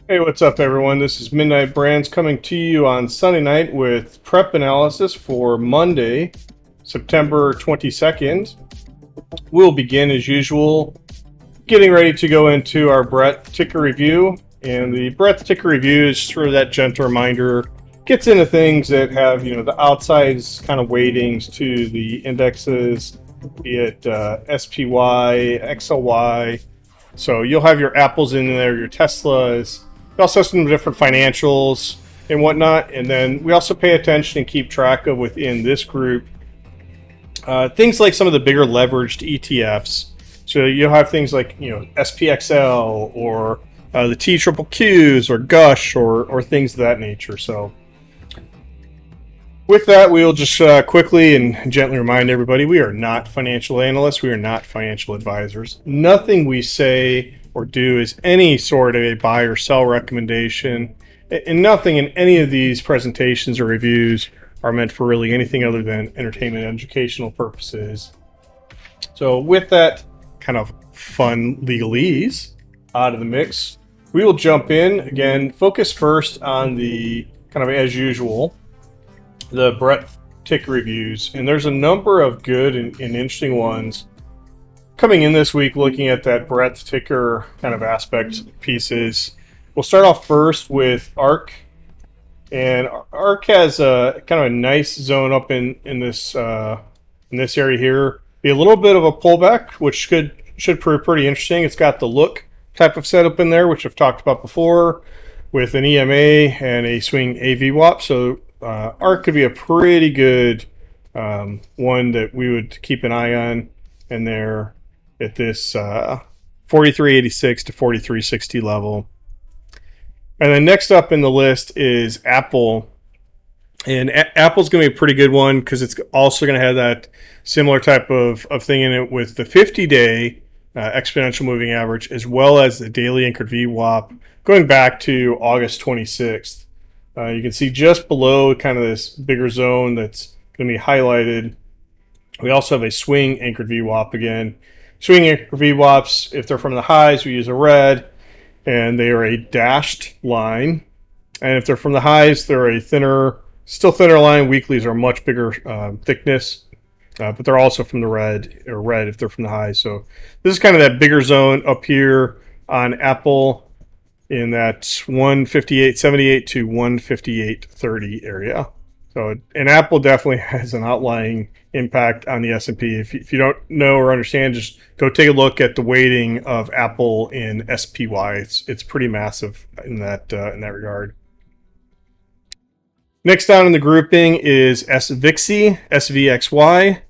Hey, what's up, everyone? This is Midnight Brands coming to you on Sunday night with prep analysis for Monday, September 22nd. We'll begin, as usual, getting ready to go into our breadth ticker review. And the breadth ticker review is sort of that gentle reminder, gets into things that have, the outsized kind of weightings to the indexes, be it SPY, XLY. So you'll have your Apples in there, your Teslas. We also have some different financials and whatnot. And then we also pay attention and keep track of within this group things like some of the bigger leveraged ETFs. So you'll have things like, SPXL or the TQQs or GUSH or things of that nature. So with that, we'll just quickly and gently remind everybody, we are not financial analysts. We are not financial advisors. Nothing we say or do is any sort of a buy or sell recommendation. And nothing in any of these presentations or reviews are meant for really anything other than entertainment and educational purposes. So with that kind of fun legalese out of the mix, we will jump in. Again, focus first on the kind of, as usual, the breadth ticker reviews. And there's a number of good and interesting ones coming in this week looking at that breadth ticker kind of aspect pieces. We'll start off first with ARK. And ARK has a kind of a nice zone up in this area here. Be a little bit of a pullback, which should prove pretty interesting. It's got the look type of setup in there, which I've talked about before, with an EMA and a swing AVWAP. So ARK could be a pretty good one that we would keep an eye on in there at this 43.86 to 43.60 level. And then next up in the list is Apple. And Apple's going to be a pretty good one because it's also going to have that similar type of thing in it with the 50-day exponential moving average, as well as the daily anchored VWAP going back to August 26th. You can see just below kind of this bigger zone that's going to be highlighted. We also have a swing anchored VWAP again. Swing anchored VWAPs, if they're from the highs, we use a red, and they are a dashed line. And if they're from the highs, they're a still thinner line. Weeklies are much bigger thickness, but they're also from the red if they're from the highs. So this is kind of that bigger zone up here on Apple in that 158.78 to 158.30 area. So, and Apple definitely has an outlying impact on the S&P. If you don't know or understand, just go take a look at the weighting of Apple in SPY. It's pretty massive in that regard. Next down in the grouping is SVXY, SVXY.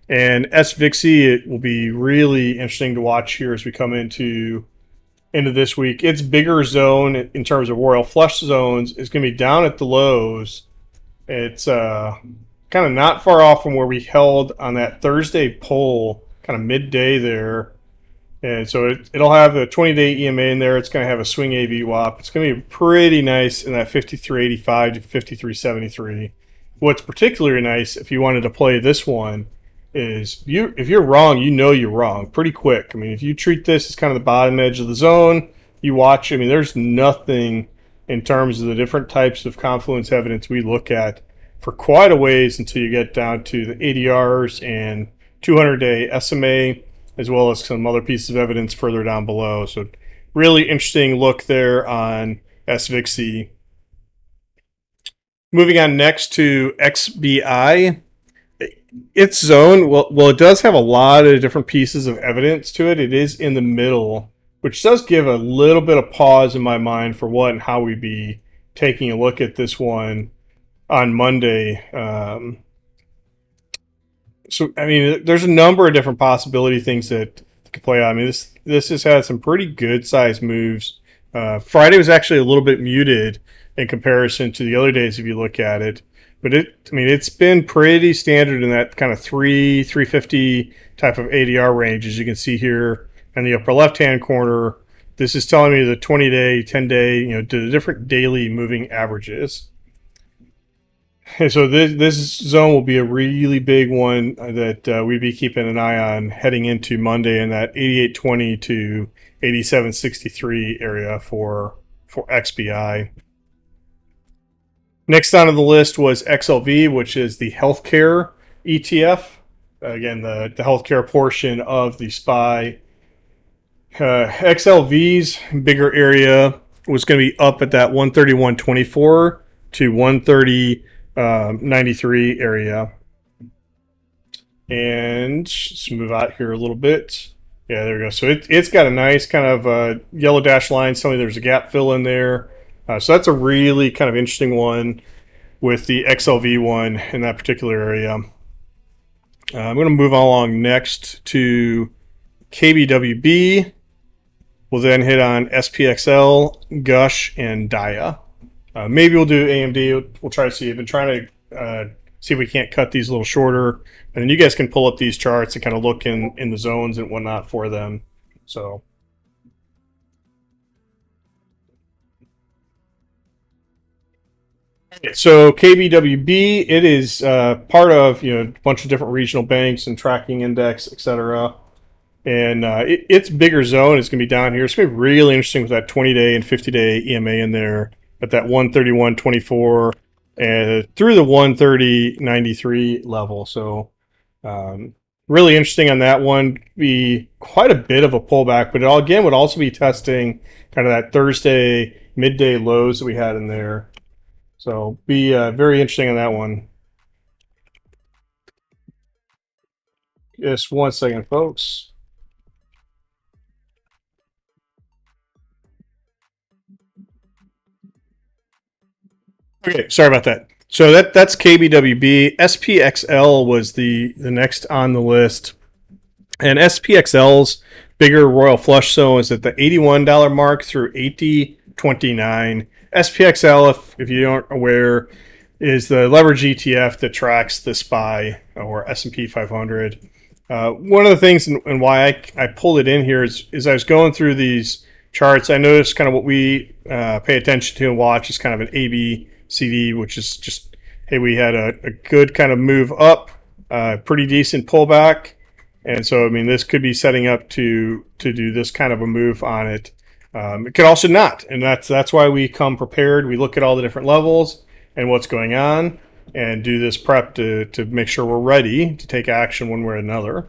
And SVXY, it will be really interesting to watch here as we come into this week. Its bigger zone in terms of RoyalFlush zones is going to be down at the lows. It's kind of not far off from where we held on that Thursday pull, kind of midday there. And so it'll have the 20-day EMA in there. It's going to have a swing AVWAP. It's going to be pretty nice in that 53.85 to 53.73. What's particularly nice, if you wanted to play this one, is if you're wrong, you're wrong pretty quick. I mean, if you treat this as kind of the bottom edge of the zone, you watch. I mean, there's nothing in terms of the different types of confluence evidence we look at for quite a ways until you get down to the ADRs and 200-day SMA, as well as some other pieces of evidence further down below. So really interesting look there on SVXY. Moving on next to XBI. Its zone, well, it does have a lot of different pieces of evidence to it. It is in the middle, which does give a little bit of pause in my mind for what and how we'd be taking a look at this one on Monday. So, I mean, there's a number of different possibility things that could play out. I mean, this has had some pretty good size moves. Friday was actually a little bit muted in comparison to the other days if you look at it. But it's been pretty standard in that kind of 350 type of ADR range, as you can see here in the upper left-hand corner. This is telling me the 20-day, 10-day, the different daily moving averages. And so this zone will be a really big one that we'd be keeping an eye on heading into Monday in that 8820 to 8763 area for XBI. Next on the list was XLV, which is the healthcare ETF. Again, the healthcare portion of the SPY. XLV's bigger area was going to be up at that 131.24 to 130.93 area. And let's move out here a little bit. Yeah, there we go. So it's got a nice kind of yellow dash line. There's a gap fill in there. So that's a really kind of interesting one with the XLV one in that particular area. I'm going to move along next to KBWB. We'll then hit on SPXL, GUSH, and DIA. Maybe we'll do AMD. We'll try to see. I've been trying to see if we can't cut these a little shorter. And then you guys can pull up these charts and kind of look in the zones and whatnot for them. So KBWB, it is part of a bunch of different regional banks and tracking index, etc. And its bigger zone is going to be down here. It's going to be really interesting with that 20-day and 50-day EMA in there at that 131.24 and through the 130.93 level. So really interesting on that one. Be quite a bit of a pullback, but it again would also be testing kind of that Thursday midday lows that we had in there. So be very interesting on that one. Just 1 second, folks. Okay, sorry about that. So that's KBWB. SPXL was the next on the list. And SPXL's bigger RoyalFlush zone is at the $81 mark through $80.29. SPXL, if you aren't aware, is the leverage ETF that tracks the SPY or S&P 500. One of the things and why I pulled it in here is I was going through these charts. I noticed kind of what we pay attention to and watch is kind of an ABCD, which is just, hey, we had a good kind of move up, pretty decent pullback. And so, I mean, this could be setting up to do this kind of a move on it. It could also not, and that's why we come prepared. We look at all the different levels and what's going on, and do this prep to make sure we're ready to take action one way or another.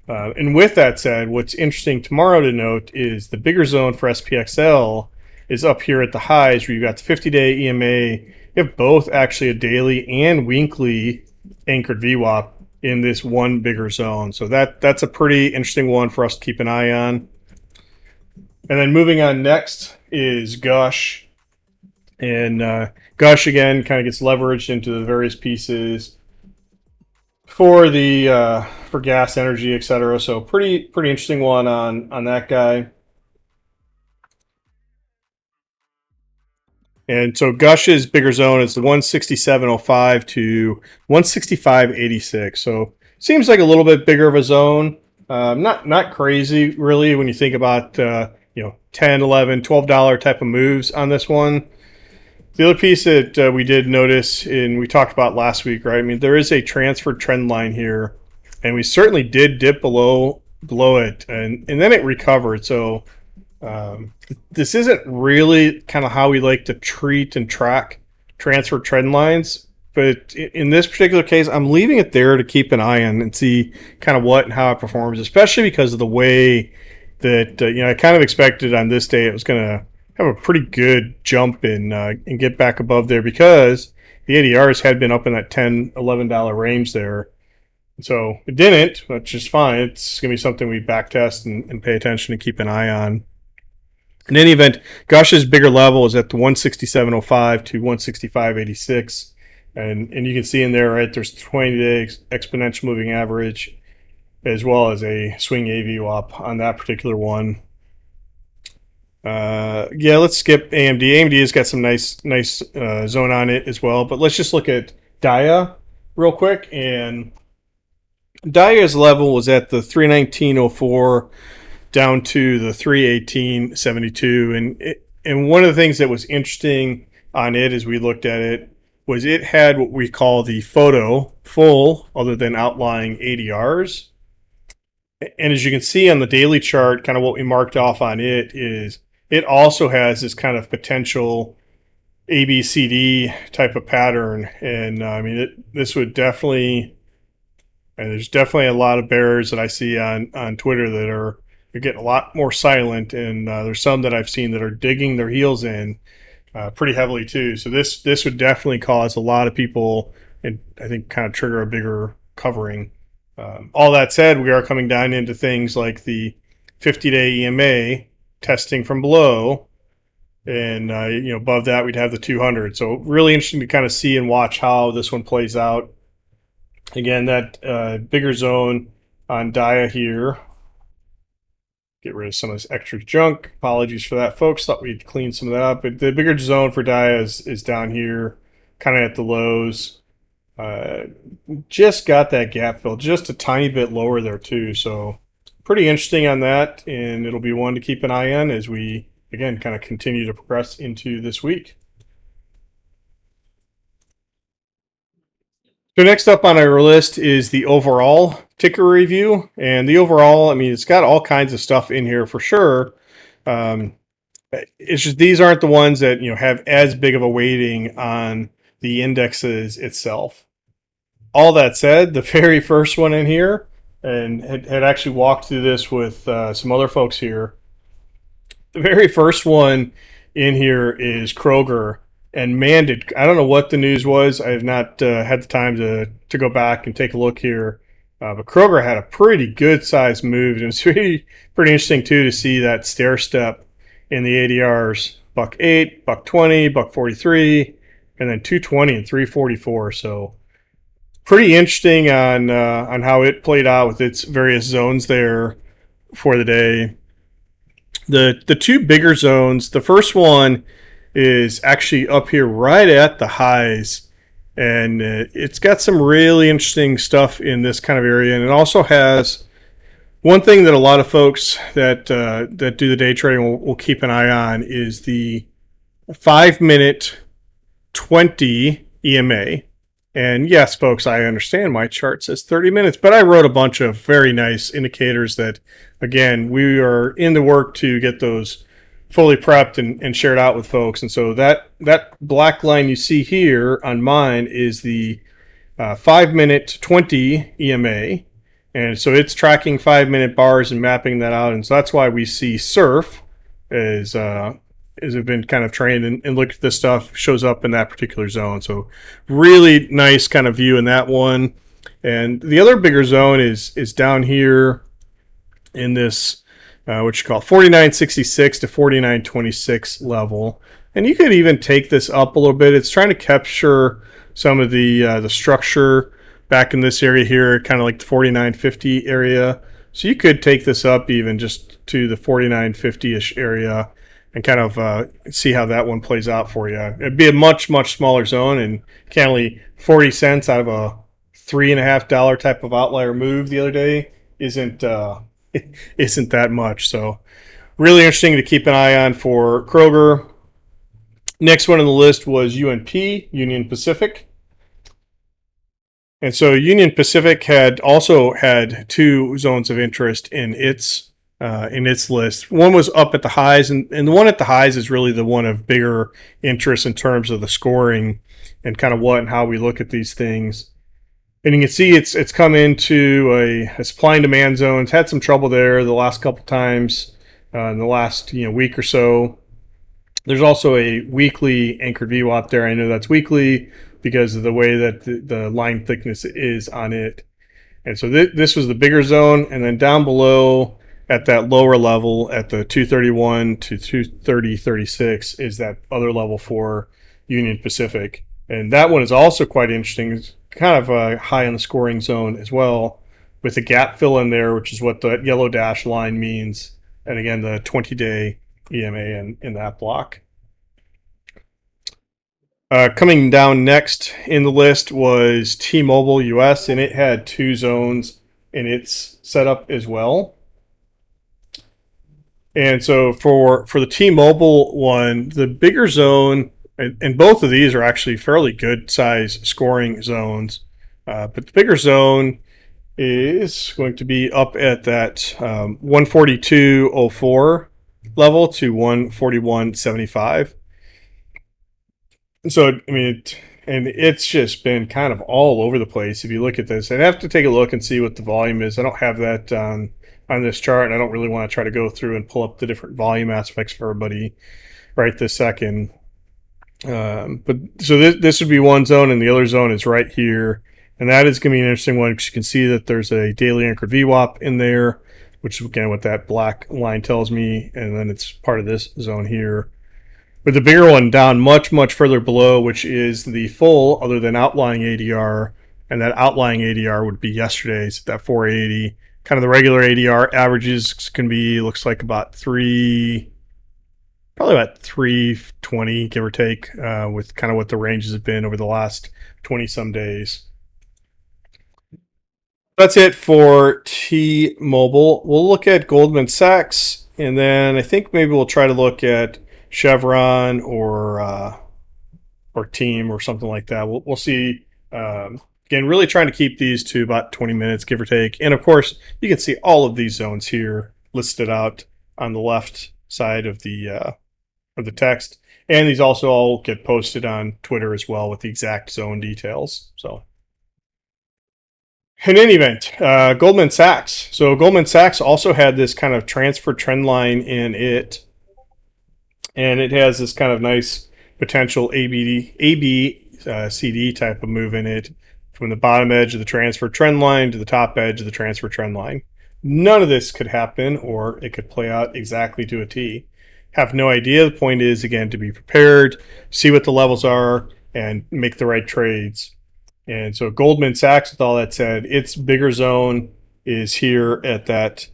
And with that said, what's interesting tomorrow to note is the bigger zone for SPXL is up here at the highs, where you've got the 50-day EMA. You have both actually a daily and weekly anchored VWAP in this one bigger zone. So that's a pretty interesting one for us to keep an eye on. And then moving on next is GUSH. And GUSH, again, kind of gets leveraged into the various pieces for the for gas, energy, etc. So pretty interesting one on that guy. And so GUSH's bigger zone is the 167.05 to 165.86. So seems like a little bit bigger of a zone. Not crazy, really, when you think about $10, $11, $12 type of moves on this one. The other piece that we did notice, and we talked about last week, right? I mean, there is a transfer trend line here, and we certainly did dip below it, and then it recovered. So this isn't really kind of how we like to treat and track transfer trend lines. But in this particular case, I'm leaving it there to keep an eye on and see kind of what and how it performs, especially because of the way that, I kind of expected on this day it was going to have a pretty good jump and get back above there, because the ADRs had been up in that $10, $11 range there. So it didn't, which is fine. It's going to be something we back test and pay attention to keep an eye on. In any event, GUSH's bigger level is at the 167.05 to 165.86. And you can see in there, right, there's 20-day exponential moving average as well as a swing AVWAP on that particular one. Let's skip AMD. AMD has got some nice zone on it as well. But let's just look at DIA real quick. And DIA's level was at the 319.04 down to the 318.72. And one of the things that was interesting on it as we looked at it was it had what we call the photo full, other than outlying ADRs. And as you can see on the daily chart, kind of what we marked off on it is it also has this kind of potential ABCD type of pattern. And I mean, this would definitely, and there's definitely a lot of bears that I see on Twitter that are getting a lot more silent. And there's some that I've seen that are digging their heels in pretty heavily too. So this would definitely cause a lot of people, and I think kind of trigger a bigger covering. All that said, we are coming down into things like the 50-day EMA testing from below, and above that we'd have the 200. So really interesting to kind of see and watch how this one plays out. Again, that bigger zone on Dia here. Get rid of some of this extra junk. Apologies for that, folks. Thought we'd clean some of that up. But the bigger zone for Dia is down here, kind of at the lows. Just got that gap fill just a tiny bit lower there too. So pretty interesting on that, and it'll be one to keep an eye on as we, again, kind of continue to progress into this week. So next up on our list is the overall ticker review. And the overall, I mean, it's got all kinds of stuff in here for sure. It's just these aren't the ones that have as big of a weighting on the indexes itself. All that said, the very first one in here, and had actually walked through this with some other folks here. The very first one in here is Kroger. And man, I don't know what the news was. I have not had the time to go back and take a look here. But Kroger had a pretty good sized move. And it's pretty interesting too to see that stair step in the ADRs. $1.08, $1.20, $1.43, and then $2.20 and $3.44. So pretty interesting on how it played out with its various zones there for the day. The two bigger zones, the first one is actually up here right at the highs, and it's got some really interesting stuff in this kind of area. And it also has one thing that a lot of folks that do the day trading will keep an eye on is the 5-minute 20 EMA. And yes, folks, I understand my chart says 30 minutes, but I wrote a bunch of very nice indicators that, again, we are in the work to get those fully prepped and shared out with folks. And so that black line you see here on mine is the 5-minute 20 EMA. And so it's tracking 5-minute bars and mapping that out. And so that's why we see surf as have been kind of trained and look at this stuff, shows up in that particular zone. So really nice kind of view in that one. And the other bigger zone is down here in this what you call 49.66 to 49.26 level. And you could even take this up a little bit. It's trying to capture some of the structure back in this area here, kind of like the 49.50 area. So you could take this up even just to the 49.50-ish area and kind of see how that one plays out for you. It'd be a much, much smaller zone, and candidly, 40 cents out of a $3.50 type of outlier move the other day isn't that much. So really interesting to keep an eye on for Kroger. Next one on the list was UNP, Union Pacific. And so Union Pacific had also had two zones of interest in its list. One was up at the highs, and the one at the highs is really the one of bigger interest in terms of the scoring and kind of what and how we look at these things. And you can see it's come into a supply and demand zone. It's had some trouble there the last couple times in the last week or so. There's also a weekly anchored VWAP there. I know that's weekly because of the way that the line thickness is on it. And so this was the bigger zone, and then down below at that lower level at the 231 to 230.36 is that other level for Union Pacific. And that one is also quite interesting. It's kind of high in the scoring zone as well, with a gap fill in there, which is what the yellow dash line means. And again, the 20-day EMA in that block. Coming down next in the list was T-Mobile US, and it had two zones in its setup as well. And so for the T-Mobile one, the bigger zone And both of these are actually fairly good size scoring zones. But the bigger zone is going to be up at that 142.04 level to 141.75. So, I mean, and it's just been kind of all over the place. If you look at this, I'd have to take a look and see what the volume is. I don't have that on this chart, and I don't really want to try to go through and pull up the different volume aspects for everybody right this second. But so this would be one zone, and the other zone is right here. And that is going to be an interesting one because you can see that there's a daily anchored VWAP in there, which is again what that black line tells me. And then it's part of this zone here. With the bigger one down much, much further below, which is the full other than outlying ADR. And that outlying ADR would be yesterday's, that 480. Kind of the regular ADR averages can be, looks like about probably about 320, give or take, with kind of what the ranges have been over the last 20 some days. That's it for T-Mobile. We'll look at Goldman Sachs, and then I think maybe we'll try to look at Chevron or Team or something like that. We'll see. Again, really trying to keep these to about 20 minutes, give or take. And of course, you can see all of these zones here listed out on the left side of the text. And these also all get posted on Twitter as well with the exact zone details. So. In any event, Goldman Sachs. So Goldman Sachs also had this kind of transfer trend line in it. And it has this kind of nice potential CD type of move in it from the bottom edge of the transfer trend line to the top edge of the transfer trend line. None of this could happen, or it could play out exactly to a T. Have no idea. The point is, again, to be prepared, see what the levels are, and make the right trades. And so Goldman Sachs, with all that said, its bigger zone is here at that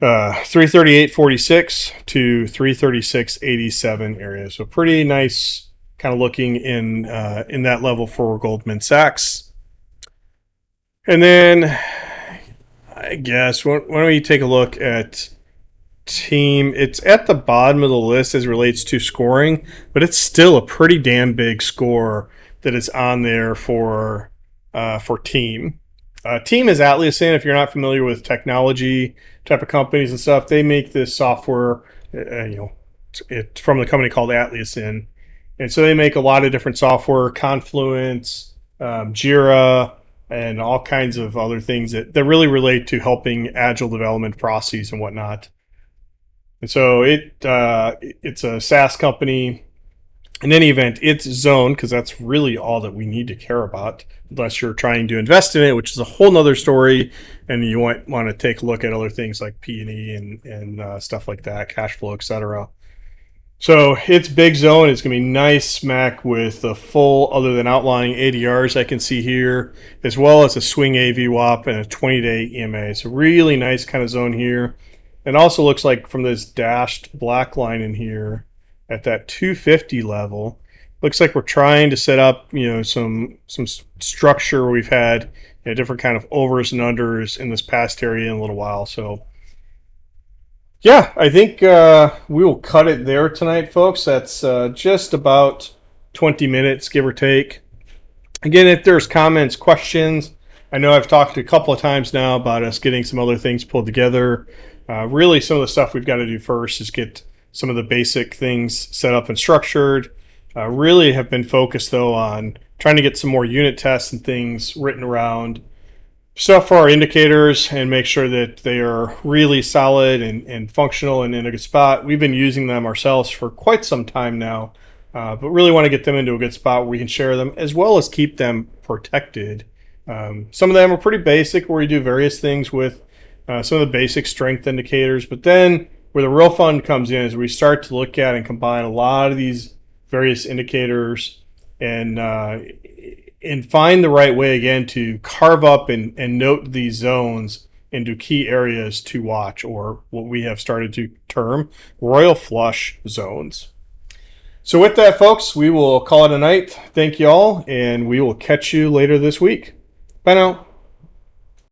338.46 to 336.87 area. So pretty nice kind of looking in that level for Goldman Sachs. And then I guess why don't we take a look at Team. It's at the bottom of the list as it relates to scoring, but it's still a pretty damn big score that is on there for Team. Team is Atlassian. If you're not familiar with technology type of companies and stuff, they make this software. It's from the company called Atlassian, and so they make a lot of different software, Confluence, Jira, and all kinds of other things that really relate to helping agile development processes and whatnot. And so it's a SaaS company. In any event, it's zoned because that's really all that we need to care about, unless you're trying to invest in it, which is a whole nother story. And you want to take a look at other things like P&E and stuff like that, cash flow, etc. So its big zone is going to be nice smack with the full, other than outlying ADRs I can see here, as well as a swing AVWAP and a 20-day EMA. So really nice kind of zone here. It also looks like from this dashed black line in here, at that 250 level, looks like we're trying to set up, some structure. We've had different kind of overs and unders in this past area in a little while. So yeah, I think we will cut it there tonight, folks. That's just about 20 minutes, give or take. Again, if there's comments, questions, I know I've talked a couple of times now about us getting some other things pulled together. Really, some of the stuff we've got to do first is get some of the basic things set up and structured. Really have been focused, though, on trying to get some more unit tests and things written around stuff for our indicators and make sure that they are really solid and functional and in a good spot. We've been using them ourselves for quite some time now, but really want to get them into a good spot where we can share them as well as keep them protected. Some of them are pretty basic, where we do various things with some of the basic strength indicators, but then where the real fun comes in is we start to look at and combine a lot of these various indicators and find the right way, again, to carve up and note these zones into key areas to watch, or what we have started to term RoyalFlush zones. So with that, folks, we will call it a night. Thank you all, and we will catch you later this week. Bye now.